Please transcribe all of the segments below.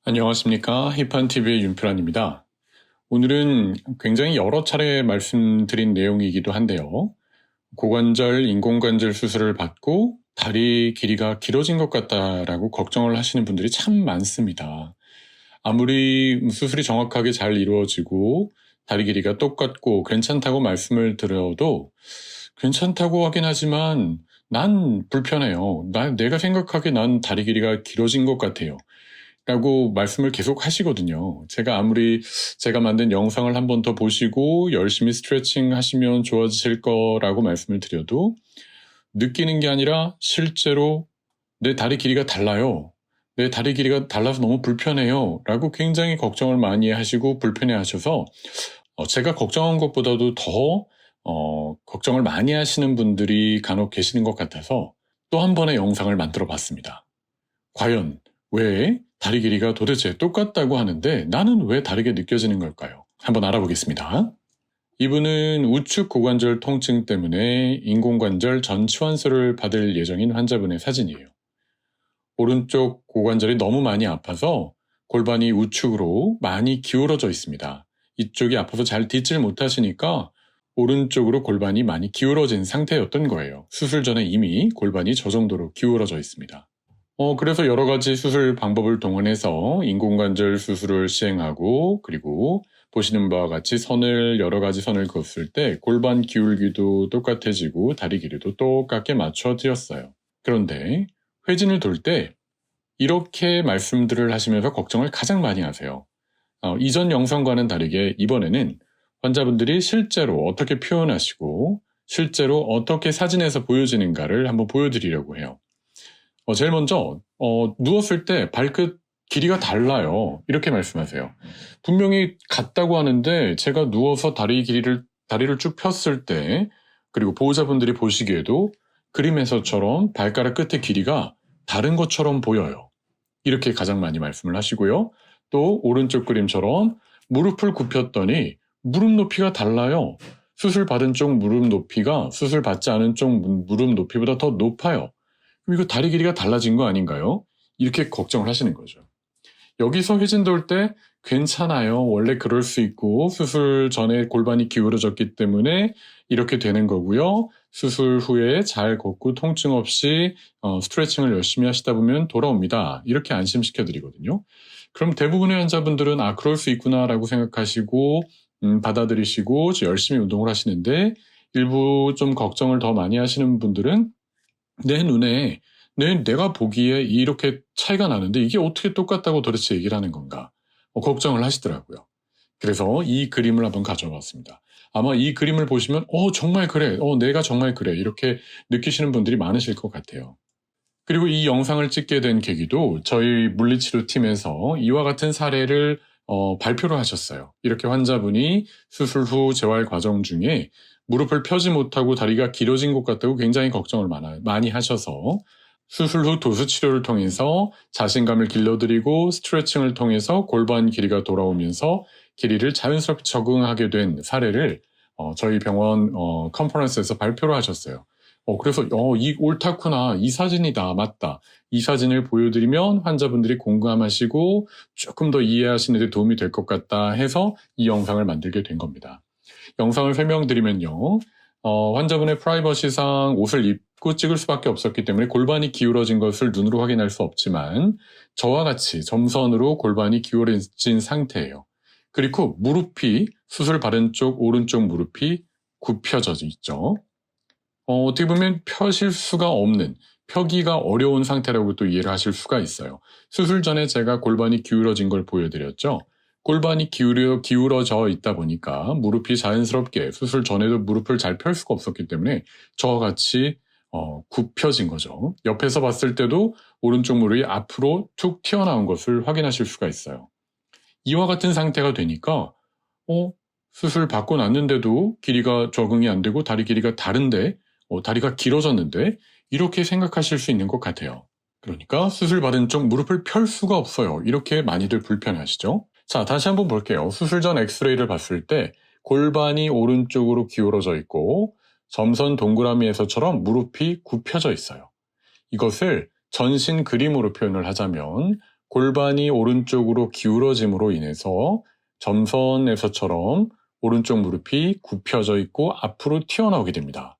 안녕하십니까. 히판TV의 윤표란입니다. 오늘은 굉장히 여러 차례 말씀드린 내용이기도 한데요. 고관절, 인공관절 수술을 받고 다리 길이가 길어진 것 같다라고 걱정을 하시는 분들이 참 많습니다. 아무리 수술이 정확하게 잘 이루어지고 다리 길이가 똑같고 괜찮다고 말씀을 드려도 괜찮다고 하긴 하지만 난 불편해요. 내가 생각하기에 난 다리 길이가 길어진 것 같아요. 라고 말씀을 계속 하시거든요. 제가 만든 영상을 한 번 더 보시고 열심히 스트레칭 하시면 좋아지실 거라고 말씀을 드려도 느끼는 게 아니라 실제로 내 다리 길이가 달라요. 내 다리 길이가 달라서 너무 불편해요. 라고 굉장히 걱정을 많이 하시고 불편해 하셔서 제가 걱정한 것보다도 더 걱정을 많이 하시는 분들이 간혹 계시는 것 같아서 또 한 번의 영상을 만들어 봤습니다. 과연 왜 다리 길이가 도대체 똑같다고 하는데 나는 왜 다르게 느껴지는 걸까요? 한번 알아보겠습니다. 이분은 우측 고관절 통증 때문에 인공관절 전치환술을 받을 예정인 환자분의 사진이에요. 오른쪽 고관절이 너무 많이 아파서 골반이 우측으로 많이 기울어져 있습니다. 이쪽이 아파서 잘 딛질 못하시니까 오른쪽으로 골반이 많이 기울어진 상태였던 거예요. 수술 전에 이미 골반이 저 정도로 기울어져 있습니다. 그래서 여러 가지 수술 방법을 동원해서 인공관절 수술을 시행하고 그리고 보시는 바와 같이 여러 가지 선을 그었을 때 골반 기울기도 똑같아지고 다리 길이도 똑같게 맞춰드렸어요. 그런데 회진을 돌 때 이렇게 말씀들을 하시면서 걱정을 가장 많이 하세요. 이전 영상과는 다르게 이번에는 환자분들이 실제로 어떻게 표현하시고 실제로 어떻게 사진에서 보여지는가를 한번 보여드리려고 해요. 제일 먼저 누웠을 때 발끝 길이가 달라요. 이렇게 말씀하세요. 분명히 같다고 하는데 제가 누워서 다리를 쭉 폈을 때 그리고 보호자분들이 보시기에도 그림에서처럼 발가락 끝의 길이가 다른 것처럼 보여요. 이렇게 가장 많이 말씀을 하시고요. 또 오른쪽 그림처럼 무릎을 굽혔더니 무릎 높이가 달라요. 수술 받은 쪽 무릎 높이가 수술 받지 않은 쪽 무릎 높이보다 더 높아요. 그럼 이거 다리 길이가 달라진 거 아닌가요? 이렇게 걱정을 하시는 거죠. 여기서 회진 돌 때 괜찮아요. 원래 그럴 수 있고 수술 전에 골반이 기울어졌기 때문에 이렇게 되는 거고요. 수술 후에 잘 걷고 통증 없이 스트레칭을 열심히 하시다 보면 돌아옵니다. 이렇게 안심시켜 드리거든요. 그럼 대부분의 환자분들은 그럴 수 있구나라고 생각하시고 받아들이시고 열심히 운동을 하시는데 일부 좀 걱정을 더 많이 하시는 분들은 내 눈에 내가 보기에 이렇게 차이가 나는데 이게 어떻게 똑같다고 도대체 얘기를 하는 건가 걱정을 하시더라고요. 그래서 이 그림을 한번 가져와 봤습니다. 아마 이 그림을 보시면 정말 그래, 내가 정말 그래 이렇게 느끼시는 분들이 많으실 것 같아요. 그리고 이 영상을 찍게 된 계기도 저희 물리치료팀에서 이와 같은 사례를 발표를 하셨어요. 이렇게 환자분이 수술 후 재활 과정 중에 무릎을 펴지 못하고 다리가 길어진 것 같다고 굉장히 걱정을 많이 하셔서 수술 후 도수 치료를 통해서 자신감을 길러드리고 스트레칭을 통해서 골반 길이가 돌아오면서 길이를 자연스럽게 적응하게 된 사례를 저희 병원 컨퍼런스에서 발표를 하셨어요. 그래서 이 옳다구나, 이 사진이다, 맞다. 이 사진을 보여드리면 환자분들이 공감하시고 조금 더 이해하시는 데 도움이 될 것 같다 해서 이 영상을 만들게 된 겁니다. 영상을 설명드리면요. 환자분의 프라이버시상 옷을 입고 찍을 수밖에 없었기 때문에 골반이 기울어진 것을 눈으로 확인할 수 없지만 저와 같이 점선으로 골반이 기울어진 상태예요. 그리고 무릎이 수술 받은 쪽 오른쪽 무릎이 굽혀져 있죠. 어떻게 보면 펴실 수가 없는, 펴기가 어려운 상태라고 또 이해를 하실 수가 있어요. 수술 전에 제가 골반이 기울어진 걸 보여드렸죠. 골반이 기울어져 있다 보니까 무릎이 자연스럽게 수술 전에도 무릎을 잘 펼 수가 없었기 때문에 저와 같이 굽혀진 거죠. 옆에서 봤을 때도 오른쪽 무릎이 앞으로 툭 튀어나온 것을 확인하실 수가 있어요. 이와 같은 상태가 되니까 수술 받고 났는데도 길이가 적응이 안 되고 다리 길이가 다른데 다리가 길어졌는데 이렇게 생각하실 수 있는 것 같아요. 그러니까 수술 받은 쪽 무릎을 펼 수가 없어요. 이렇게 많이들 불편해하시죠? 자, 다시 한번 볼게요. 수술 전 엑스레이를 봤을 때 골반이 오른쪽으로 기울어져 있고 점선 동그라미에서처럼 무릎이 굽혀져 있어요. 이것을 전신 그림으로 표현을 하자면 골반이 오른쪽으로 기울어짐으로 인해서 점선에서처럼 오른쪽 무릎이 굽혀져 있고 앞으로 튀어나오게 됩니다.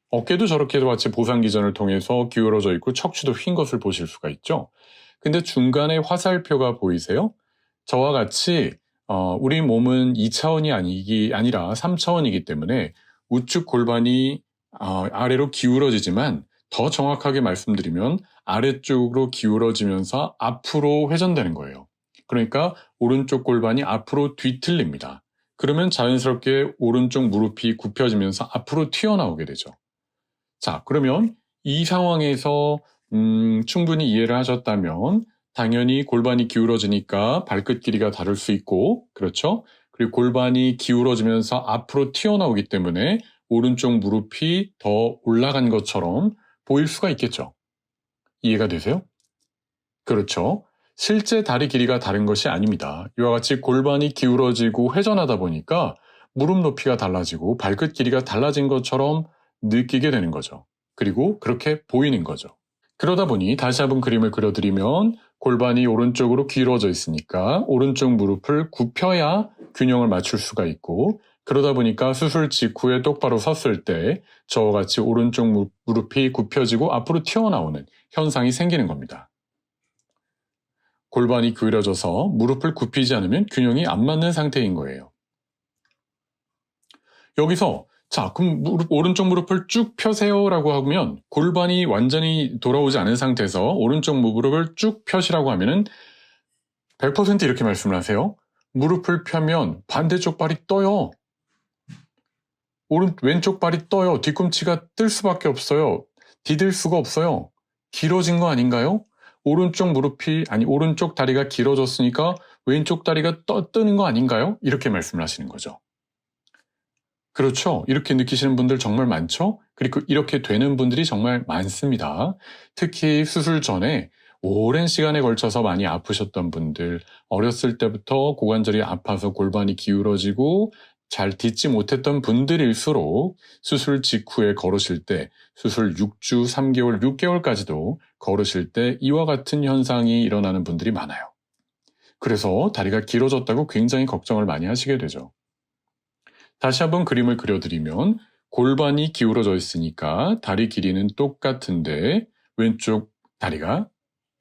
어깨도 저렇게 같이 보상기전을 통해서 기울어져 있고 척추도 휜 것을 보실 수가 있죠. 근데 중간에 화살표가 보이세요? 저와 같이 우리 몸은 2차원이 아니라 3차원이기 때문에 우측 골반이 아래로 기울어지지만 더 정확하게 말씀드리면 아래쪽으로 기울어지면서 앞으로 회전되는 거예요. 그러니까 오른쪽 골반이 앞으로 뒤틀립니다. 그러면 자연스럽게 오른쪽 무릎이 굽혀지면서 앞으로 튀어나오게 되죠. 자, 그러면 이 상황에서 충분히 이해를 하셨다면 당연히 골반이 기울어지니까 발끝 길이가 다를 수 있고, 그렇죠? 그리고 골반이 기울어지면서 앞으로 튀어나오기 때문에 오른쪽 무릎이 더 올라간 것처럼 보일 수가 있겠죠. 이해가 되세요? 그렇죠. 실제 다리 길이가 다른 것이 아닙니다. 이와 같이 골반이 기울어지고 회전하다 보니까 무릎 높이가 달라지고 발끝 길이가 달라진 것처럼 느끼게 되는 거죠. 그리고 그렇게 보이는 거죠. 그러다 보니 다시 한번 그림을 그려드리면 골반이 오른쪽으로 기울어져 있으니까 오른쪽 무릎을 굽혀야 균형을 맞출 수가 있고, 그러다 보니까 수술 직후에 똑바로 섰을 때 저와 같이 오른쪽 무릎이 굽혀지고 앞으로 튀어나오는 현상이 생기는 겁니다. 골반이 기울어져서 무릎을 굽히지 않으면 균형이 안 맞는 상태인 거예요. 여기서 자, 그럼 오른쪽 무릎을 쭉 펴세요 라고 하면 골반이 완전히 돌아오지 않은 상태에서 오른쪽 무릎을 쭉 펴시라고 하면은 100% 이렇게 말씀을 하세요. 무릎을 펴면 반대쪽 발이 떠요. 왼쪽 발이 떠요. 뒤꿈치가 뜰 수밖에 없어요. 디딜 수가 없어요. 길어진 거 아닌가요? 오른쪽 다리가 길어졌으니까 왼쪽 다리가 뜨는 거 아닌가요? 이렇게 말씀을 하시는 거죠. 그렇죠. 이렇게 느끼시는 분들 정말 많죠? 그리고 이렇게 되는 분들이 정말 많습니다. 특히 수술 전에 오랜 시간에 걸쳐서 많이 아프셨던 분들, 어렸을 때부터 고관절이 아파서 골반이 기울어지고 잘 딛지 못했던 분들일수록 수술 직후에 걸으실 때, 수술 6주, 3개월, 6개월까지도 걸으실 때 이와 같은 현상이 일어나는 분들이 많아요. 그래서 다리가 길어졌다고 굉장히 걱정을 많이 하시게 되죠. 다시 한번 그림을 그려드리면 골반이 기울어져 있으니까 다리 길이는 똑같은데 왼쪽 다리가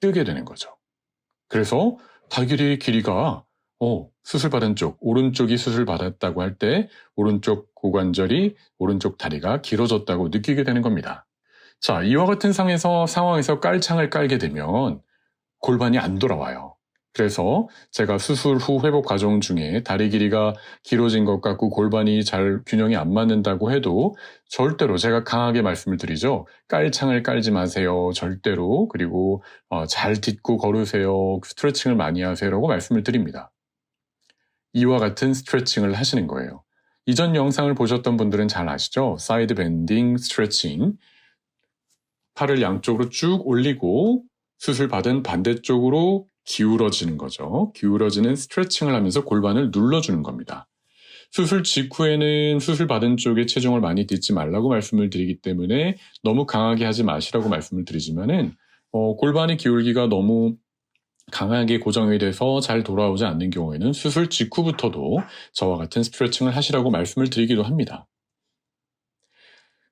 뜨게 되는 거죠. 그래서 다리 길이가 수술받은 쪽, 오른쪽이 수술받았다고 할 때 오른쪽 고관절이 오른쪽 다리가 길어졌다고 느끼게 되는 겁니다. 자, 이와 같은 상황에서 깔창을 깔게 되면 골반이 안 돌아와요. 그래서 제가 수술 후 회복 과정 중에 다리 길이가 길어진 것 같고 골반이 잘 균형이 안 맞는다고 해도 절대로 제가 강하게 말씀을 드리죠. 깔창을 깔지 마세요. 절대로. 그리고 잘 딛고 걸으세요. 스트레칭을 많이 하세요라고 말씀을 드립니다. 이와 같은 스트레칭을 하시는 거예요. 이전 영상을 보셨던 분들은 잘 아시죠? 사이드 밴딩 스트레칭. 팔을 양쪽으로 쭉 올리고 수술 받은 반대쪽으로 기울어지는 거죠. 기울어지는 스트레칭을 하면서 골반을 눌러주는 겁니다. 수술 직후에는 수술 받은 쪽에 체중을 많이 딛지 말라고 말씀을 드리기 때문에 너무 강하게 하지 마시라고 말씀을 드리지만은 골반의 기울기가 너무 강하게 고정이 돼서 잘 돌아오지 않는 경우에는 수술 직후부터도 저와 같은 스트레칭을 하시라고 말씀을 드리기도 합니다.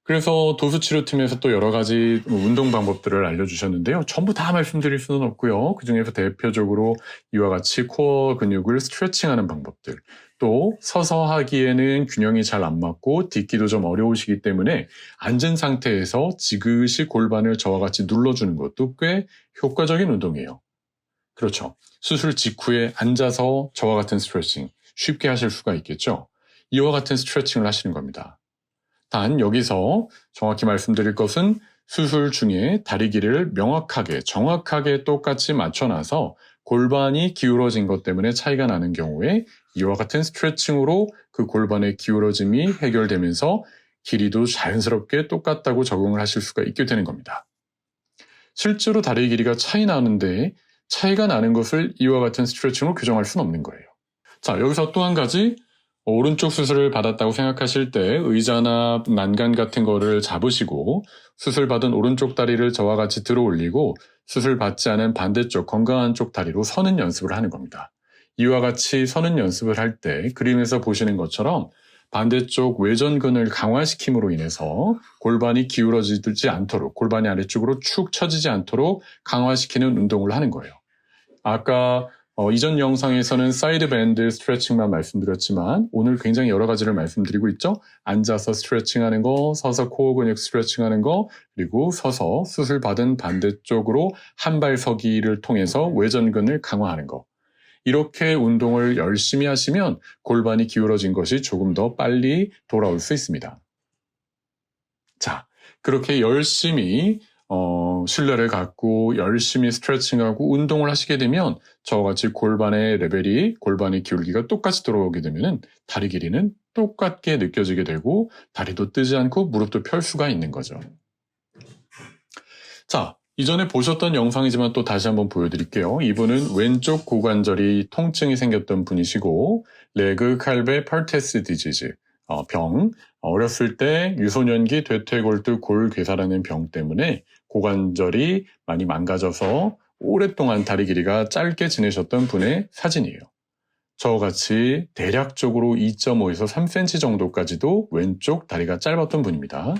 그래서 도수치료팀에서 또 여러 가지 운동 방법들을 알려주셨는데요. 전부 다 말씀드릴 수는 없고요. 그중에서 대표적으로 이와 같이 코어 근육을 스트레칭하는 방법들, 또 서서 하기에는 균형이 잘 안 맞고 딛기도 좀 어려우시기 때문에 앉은 상태에서 지그시 골반을 저와 같이 눌러주는 것도 꽤 효과적인 운동이에요. 그렇죠. 수술 직후에 앉아서 저와 같은 스트레칭 쉽게 하실 수가 있겠죠. 이와 같은 스트레칭을 하시는 겁니다. 단 여기서 정확히 말씀드릴 것은 수술 중에 다리 길이를 명확하게 정확하게 똑같이 맞춰놔서 골반이 기울어진 것 때문에 차이가 나는 경우에 이와 같은 스트레칭으로 그 골반의 기울어짐이 해결되면서 길이도 자연스럽게 똑같다고 적응을 하실 수가 있게 되는 겁니다. 실제로 다리 길이가 차이 나는데 차이가 나는 것을 이와 같은 스트레칭으로 교정할 수는 없는 거예요. 자, 여기서 또 한 가지 오른쪽 수술을 받았다고 생각하실 때 의자나 난간 같은 거를 잡으시고 수술받은 오른쪽 다리를 저와 같이 들어 올리고 수술 받지 않은 반대쪽 건강한 쪽 다리로 서는 연습을 하는 겁니다. 이와 같이 서는 연습을 할 때 그림에서 보시는 것처럼 반대쪽 외전근을 강화시킴으로 인해서 골반이 기울어지지 않도록, 골반이 아래쪽으로 축 처지지 않도록 강화시키는 운동을 하는 거예요. 아까 이전 영상에서는 사이드 밴드 스트레칭만 말씀드렸지만 오늘 굉장히 여러 가지를 말씀드리고 있죠. 앉아서 스트레칭하는 거, 서서 코어 근육 스트레칭하는 거, 그리고 서서 수술 받은 반대쪽으로 한 발 서기를 통해서 외전근을 강화하는 거. 이렇게 운동을 열심히 하시면 골반이 기울어진 것이 조금 더 빨리 돌아올 수 있습니다. 자, 그렇게 열심히 신뢰를 갖고 열심히 스트레칭하고 운동을 하시게 되면 저와 같이 골반의 레벨이, 골반의 기울기가 똑같이 들어오게 되면 다리 길이는 똑같게 느껴지게 되고 다리도 뜨지 않고 무릎도 펼 수가 있는 거죠. 자, 이전에 보셨던 영상이지만 또 다시 한번 보여드릴게요. 이분은 왼쪽 고관절이 통증이 생겼던 분이시고 레그 칼베 파르테스 디지즈 병, 어렸을 때 유소년기 대퇴골두 골괴사라는 병 때문에 고관절이 많이 망가져서 오랫동안 다리 길이가 짧게 지내셨던 분의 사진이에요. 저와 같이 대략적으로 2.5에서 3cm 정도까지도 왼쪽 다리가 짧았던 분입니다.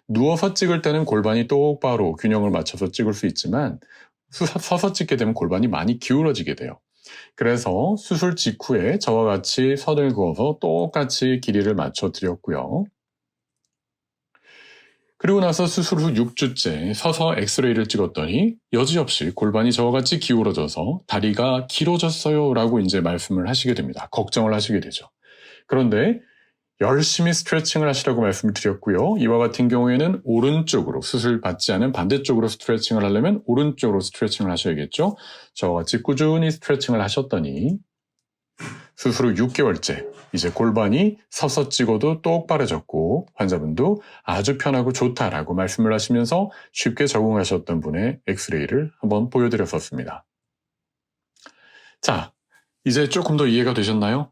누워서 찍을 때는 골반이 똑바로 균형을 맞춰서 찍을 수 있지만 서서 찍게 되면 골반이 많이 기울어지게 돼요. 그래서 수술 직후에 저와 같이 선을 그어서 똑같이 길이를 맞춰 드렸고요. 그리고 나서 수술 후 6주째 서서 엑스레이를 찍었더니 여지없이 골반이 저와 같이 기울어져서 다리가 길어졌어요 라고 이제 말씀을 하시게 됩니다. 걱정을 하시게 되죠. 그런데 열심히 스트레칭을 하시라고 말씀을 드렸고요. 이와 같은 경우에는 오른쪽으로, 수술 받지 않은 반대쪽으로 스트레칭을 하려면 오른쪽으로 스트레칭을 하셔야겠죠. 저와 같이 꾸준히 스트레칭을 하셨더니 수술 후 6개월째 이제 골반이 서서 찍어도 똑바로졌고 환자분도 아주 편하고 좋다라고 말씀을 하시면서 쉽게 적응하셨던 분의 엑스레이를 한번 보여드렸었습니다. 자, 이제 조금 더 이해가 되셨나요?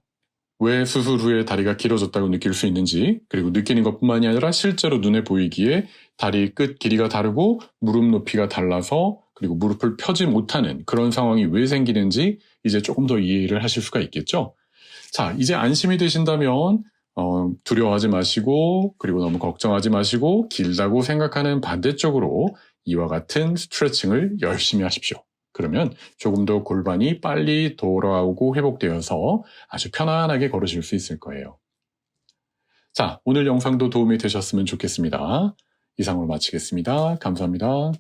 왜 수술 후에 다리가 길어졌다고 느낄 수 있는지, 그리고 느끼는 것뿐만이 아니라 실제로 눈에 보이기에 다리 끝 길이가 다르고 무릎 높이가 달라서 그리고 무릎을 펴지 못하는 그런 상황이 왜 생기는지 이제 조금 더 이해를 하실 수가 있겠죠? 자, 이제 안심이 되신다면 두려워하지 마시고 그리고 너무 걱정하지 마시고 길다고 생각하는 반대쪽으로 이와 같은 스트레칭을 열심히 하십시오. 그러면 조금 더 골반이 빨리 돌아오고 회복되어서 아주 편안하게 걸으실 수 있을 거예요. 자, 오늘 영상도 도움이 되셨으면 좋겠습니다. 이상으로 마치겠습니다. 감사합니다.